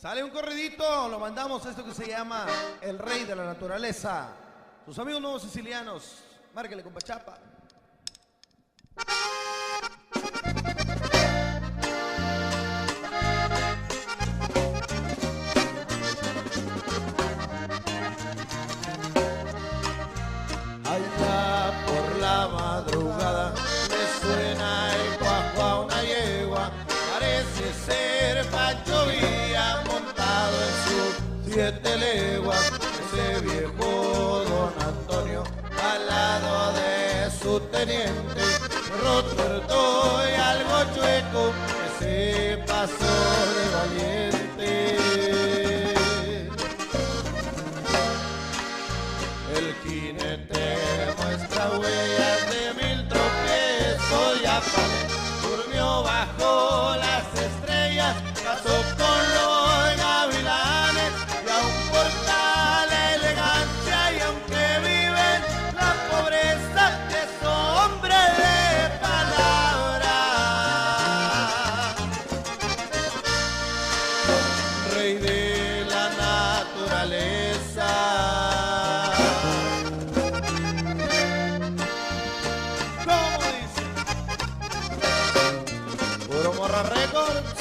Sale un corridito, lo mandamos a esto que se llama El Rey de la Naturaleza. Sus amigos nuevos sicilianos, márquele con Pachapa. Allá por la madrugada me suena el cuajo a una yegua, parece ser Pancho Villa montado en sus 7 leguas. Ese viejo don Antonio al lado de su teniente, roto y algo chueco, que se pasó de valiente. El jinete muestra huellas de 1000 tropiezos y afán, durmió bajo las estrellas, pasó con los gavilanes y aún porta la elegancia, y aunque vive en la pobreza es hombre de palabra, rey de la naturaleza. Morra Records,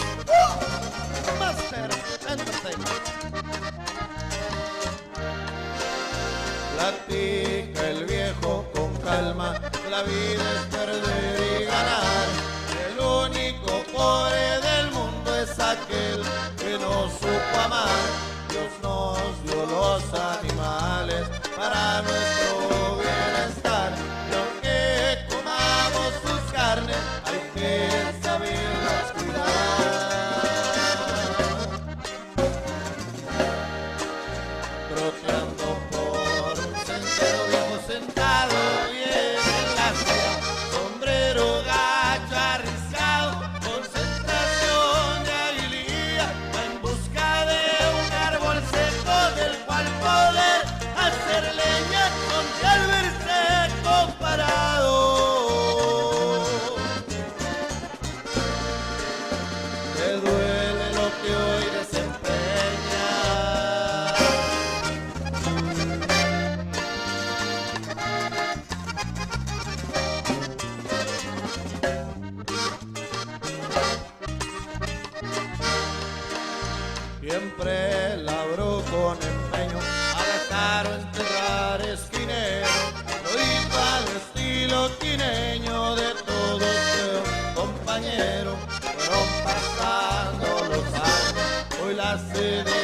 Master Entertainment. Platica el viejo con calma, la vida es perder y ganar. El único pobre del mundo es aquel que no supo amar. Dios nos dio los animales para nuestro bienestar, y aunque comamos sus carnes hay que saberlas cuidar. Troteando por un sendero viejo sentado bien en la acera, sombrero gacho arriscado, concentración de aguililla, va en busca de un árbol seco del cual poder hacer leña donde al verse comparado le duele lo que hoy desempeña. Siempre labró con empeño, agastar o enterrar esquinero, lo hizo al estilo quineño de todos sus compañeros. Fueron pasando los años, hoy la sede